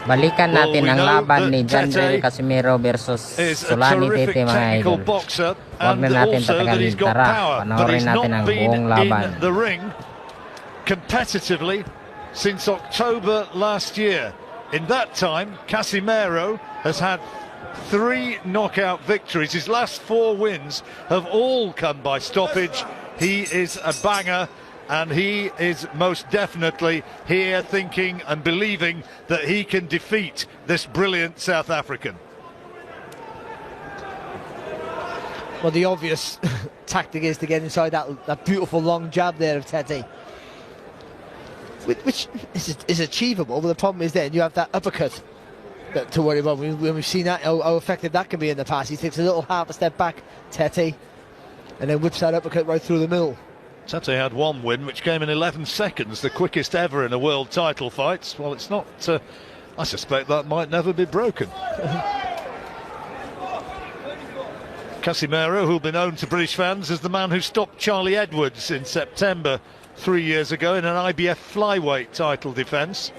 Balikan natin ang laban ni John Casimero versus Solani Tete, mga idol. Huwag na natin tatagalin. Tara, panoorin natin ang buong laban. Competitively since October last year. In that time, Casimero has had 3 knockout victories. His last 4 wins have all come by stoppage. He is a banger, and he is most definitely here thinking and believing that he can defeat this brilliant South African. Well, the obvious tactic is to get inside that beautiful long jab there of Tete, which is achievable, but the problem is then you have that uppercut to worry about. When we've seen that, how effective that can be in the past. He takes a little half a step back, Tete, and then whips that uppercut right through the middle. Tete had 1 win, which came in 11 seconds, the quickest ever in a world title fight. Well, it's not, I suspect that might never be broken. Casimero, who'll be known to British fans as the man who stopped Charlie Edwards in September 3 years ago in an IBF flyweight title defence.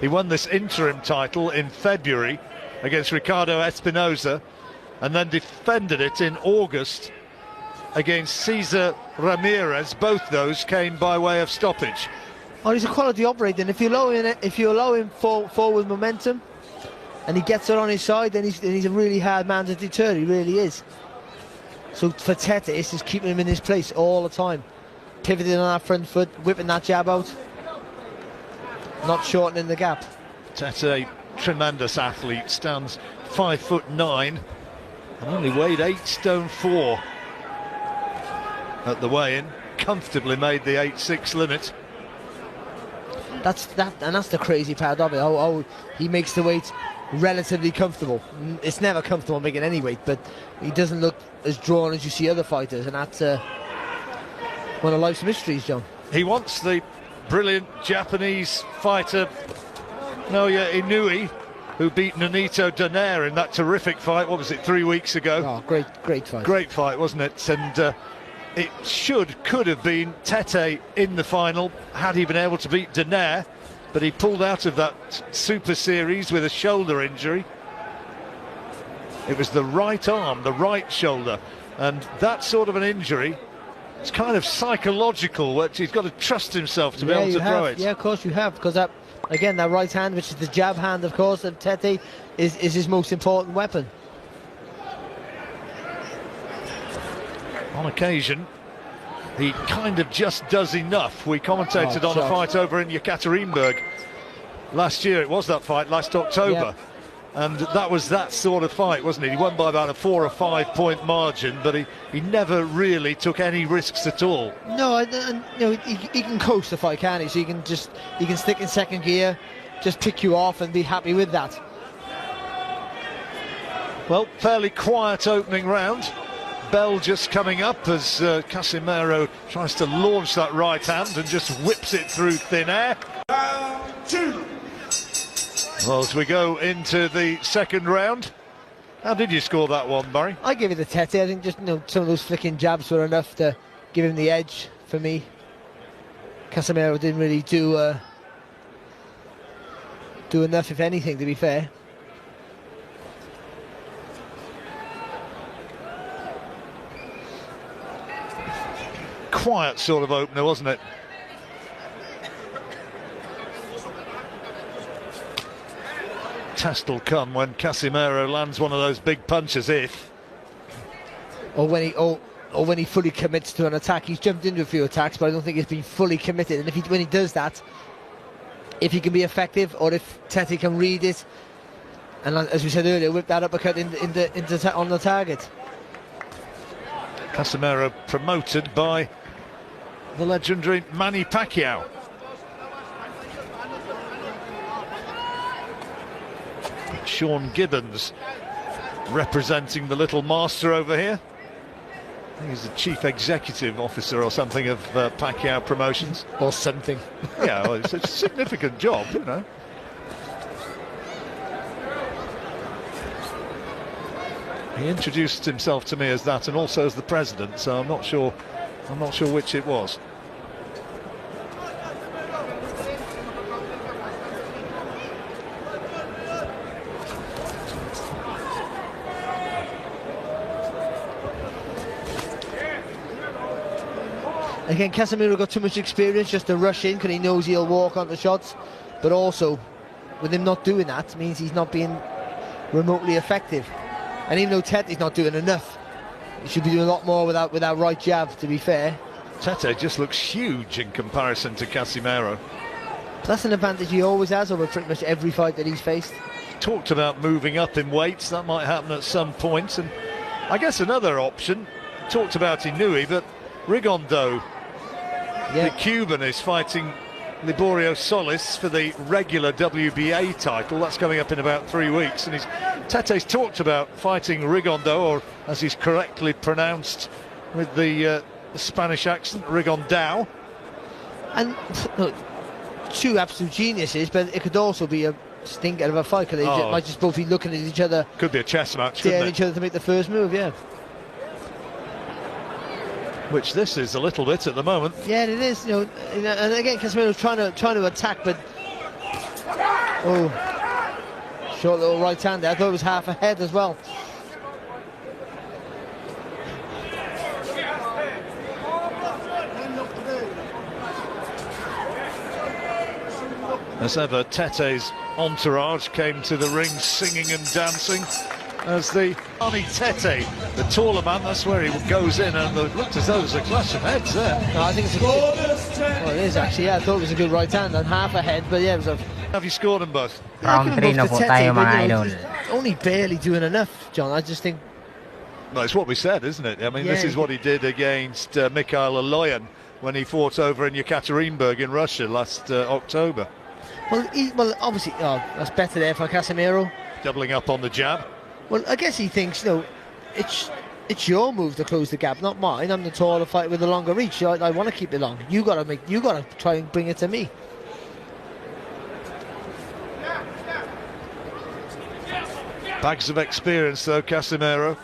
He won this interim title in February against Ricardo Espinosa, and then defended it in August against Cesar Ramirez. Both those came by way of stoppage. Oh, he's a quality operator, and if you allow him forward momentum and he gets it on his side, then he's a really hard man to deter. He really is. So for Tete, it's just keeping him in his place all the time, pivoting on that front foot, whipping that jab out, not shortening the gap. Tete, tremendous athlete, stands 5'9" and only weighed 8 stone 4 at the weigh-in. Comfortably made the 8'6" limit. That's the crazy part of it. How he makes the weight relatively comfortable. It's never comfortable making any weight, but he doesn't look as drawn as you see other fighters, and that's one of life's mysteries, John. He wants the brilliant Japanese fighter Naoya Inoue, who beat Nonito Donaire in that terrific fight. What was it, 3 weeks ago? Oh, great fight. Great fight, wasn't it? And it could have been Tete in the final had he been able to beat Donaire, but he pulled out of that Super Series with a shoulder injury. It was the right arm, the right shoulder, and that sort of an injury, it's kind of psychological. He's got to trust himself to be able to throw it. Yeah, of course you have, because that, again, that right hand, which is the jab hand, of course, of Tete, is his most important weapon. On occasion, he kind of just does enough. We commentated on a fight over in Yekaterinburg last year. It was that fight last October. Yep. And that was that sort of fight, wasn't it? He won by about a 4 or 5 point margin, but he never really took any risks at all. No, he can coast the fight, can't he? So he can stick in second gear, just pick you off and be happy with that. Well, fairly quiet opening round. Bell just coming up as Casimero tries to launch that right hand and just whips it through thin air. Round 2. Well, as we go into the second round, how did you score that one, Murray? I give it to Tete. I think just some of those flicking jabs were enough to give him the edge for me. Casimero didn't really do enough, if anything, to be fair. Quiet sort of opener, wasn't it? Test will come when Casimero lands one of those big punches, or when he fully commits to an attack. He's jumped into a few attacks, but I don't think he's been fully committed. And when he does that, if he can be effective, or if Tete can read it, and as we said earlier, whip that uppercut on the target. Casimero promoted by the legendary Manny Pacquiao. Sean Gibbons representing the little master over here. I think he's the chief executive officer or something of Pacquiao Promotions. Or something. Yeah, well, it's a significant job, you know. He introduced himself to me as that, and also as the president, so I'm not sure which it was. Again, Casimero got too much experience just to rush in because he knows he'll walk onto shots, but also with him not doing that means he's not being remotely effective. And even though Tete's not doing enough, he should be doing a lot more with that right jab, to be fair. Tete just looks huge in comparison to Casimero. That's an advantage he always has over pretty much every fight that he's faced. Talked about moving up in weights, that might happen at some point. And I guess another option, talked about Inui, but Rigondeaux, the Cuban, is fighting Liborio Solis for the regular WBA title. That's coming up in about 3 weeks. And Tete's talked about fighting Rigondeaux, or as he's correctly pronounced with the Spanish accent, Rigondeaux. And look, two absolute geniuses, but it could also be a stinker of a fight, because they might just both be looking at each other. Could be a chess match, daring each other to make the first move, yeah. Which this is a little bit at the moment. Yeah, it is. And again, Casimero's trying to attack, but short little right hand there. I thought it was half a head as well. As ever, Tete's entourage came to the ring singing and dancing as the Arnie Tete, the taller man, that's where he goes in, and it looked as though there's a clash of heads there. No, I think it's a good... Well, it is actually, yeah. I thought it was a good right hand and half a head, but yeah, it was a... Have you scored them both? Round 3 na po tayo, mga idol. Only barely doing enough, John. I just think... Well, it's what we said, isn't it? I mean, this is what he did against Mikhail Aloyan when he fought over in Yekaterinburg in Russia last October. Well, obviously, that's better there for Casimero. Doubling up on the jab. Well, I guess he thinks, it's your move to close the gap, not mine. I'm the taller fighter with the longer reach. I want to keep it long. You got to try and bring it to me. Bags of experience, though, Casimero.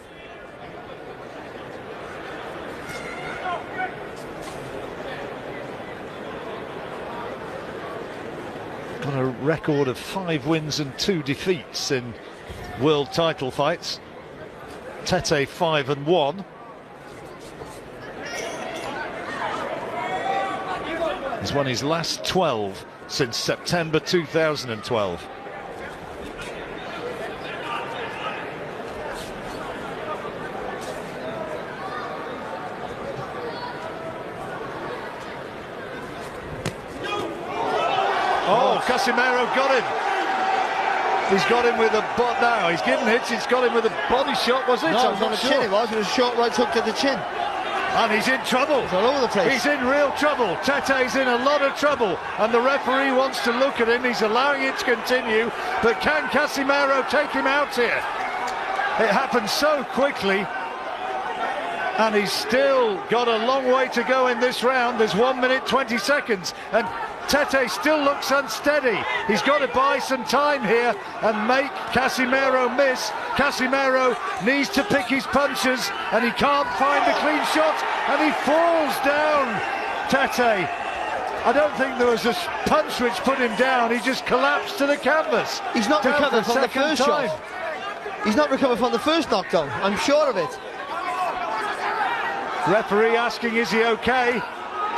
Got a record of 5 wins and 2 defeats in world title fights. Tete 5-1. He's won his last 12 since September 2012. Oh, Casimero got him. He's got him with a butt now. He's given hits. He's got him with a body shot, was it? No, it was on the chin. It was a short right hook to the chin. And he's in trouble. He's all over the place. He's in real trouble. Tete's in a lot of trouble. And the referee wants to look at him. He's allowing it to continue. But can Casimero take him out here? It happened so quickly. And he's still got a long way to go in this round. There's 1 minute 20 seconds. And Tete still looks unsteady. He's got to buy some time here and make Casimero miss. Casimero needs to pick his punches, and he can't find a clean shot, and he falls down. Tete, I don't think there was a punch which put him down. He just collapsed to the canvas. He's not recovered from the first shot. He's not recovered from the first knockdown, I'm sure of it. Referee asking, is he okay?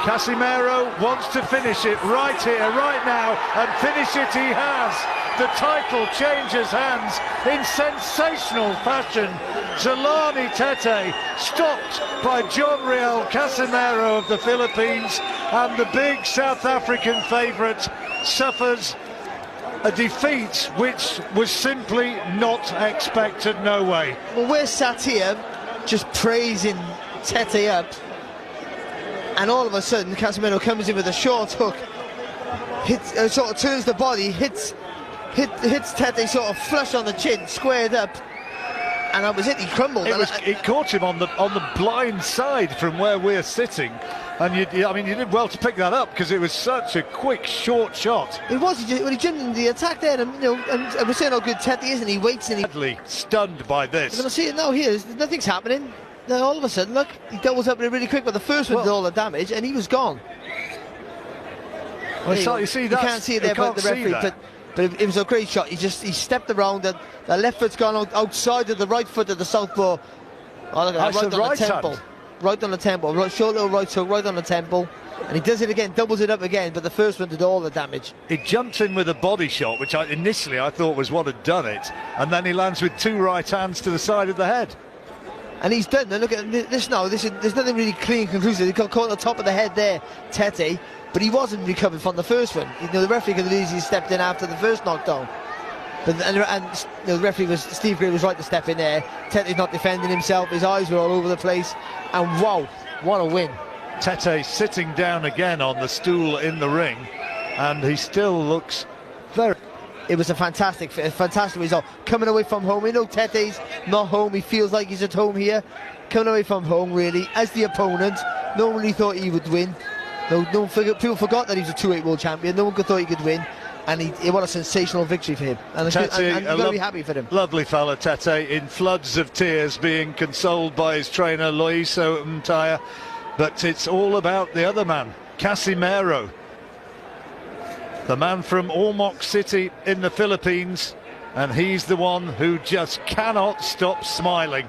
Casimero wants to finish it right here, right now, and finish it he has. The title changes hands in sensational fashion. Zolani Tete stopped by John Riel Casimero of the Philippines, and the big South African favourite suffers a defeat which was simply not expected, no way. Well, we're sat here just praising Tete up, and all of a sudden Casimero comes in with a short hook, sort of turns the body, hits Tete sort of flush on the chin, squared up, and that was it. He crumbled. It caught him on the blind side from where we're sitting, and you did well to pick that up because it was such a quick, short shot. It was. He jumped into the attack there, and and we're saying how good Tete is, and he waits and Badly stunned by this. You're going to see it now. Here, nothing's happening. Then all of a sudden, look, he doubles up really quick, but the first one did all the damage, and he was gone. Well, you see that? You can't see it there by the referee, but it was a great shot. He stepped around, the left foot's gone outside of the right foot of the southpaw. Oh, look at that, right on the temple. right on the temple, right, short little right hook, right on the temple. And he does it again, doubles it up again, but the first one did all the damage. He jumps in with a body shot, which initially I thought was what had done it, and then he lands with 2 right hands to the side of the head. And he's done. Now look at this now. There's nothing really clean, conclusive. He got caught on the top of the head there, Tete, but he wasn't recovered from the first one. You know, the referee could have easily stepped in after the first knockdown. But you know, the referee Steve Gray was right to step in there. Tete's not defending himself. His eyes were all over the place. And wow, what a win! Tete sitting down again on the stool in the ring, and he still looks very... It was a fantastic result. Coming away from home, you know, Tete's not home. He feels like he's at home here. Coming away from home, really, as the opponent. No one really thought he would win. People forgot that he's a 2-weight world champion. No one thought he could win. And what a sensational victory for him. And I'm very happy for him. Lovely fella, Tete, in floods of tears, being consoled by his trainer, Loiso Mtaya. But it's all about the other man, Casimero. The man from Ormoc City in the Philippines, and he's the one who just cannot stop smiling.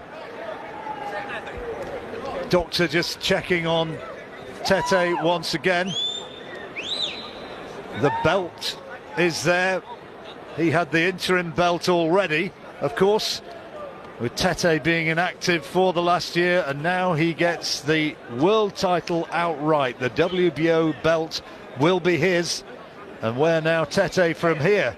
Doctor just checking on Tete once again. The belt is there. He had the interim belt already, of course, with Tete being inactive for the last year, and now he gets the world title outright. The WBO belt will be his. And where now Tete from here?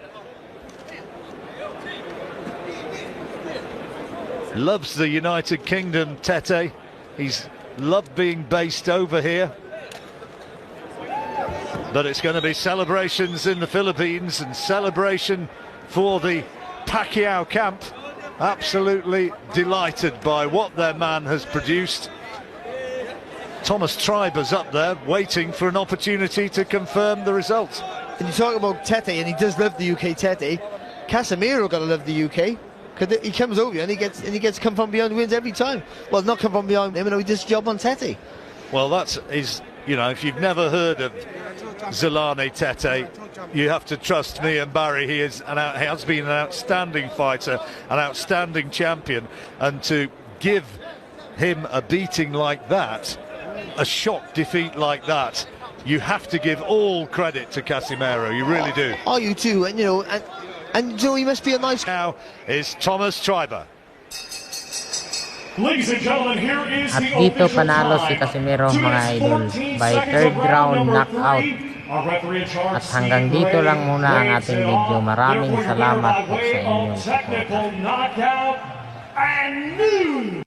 Loves the United Kingdom, Tete. He's loved being based over here. But it's going to be celebrations in the Philippines and celebration for the Pacquiao camp. Absolutely delighted by what their man has produced. Thomas Triber's up there waiting for an opportunity to confirm the result. And you talk about Tete, and he does love the UK. Tete, Casimero got to love the UK, because he comes over here and he gets come from behind wins every time. Well, not come from behind him, and he does a job on Tete. Well, that's his. You know, if you've never heard of Zolani Tete, you have to trust me and Barry. He has been an outstanding fighter, an outstanding champion, and to give him a beating like that, a shock defeat like that, you have to give all credit to Casimero. You really do. Oh, you do, and you know, and you know, he must be a nice. Now is Thomas Triber. Ladies and gentlemen, here is At the dito official panalo si time. Casimero, To mga this idol, 14 by seconds third of round round number knockout. 3. Our referee in charge, At hanggang Steve dito Gray, lang muna ang ating waves video. off. Maraming Therefore, salamat by po sa way of inyong technical suporta. knockout and noon.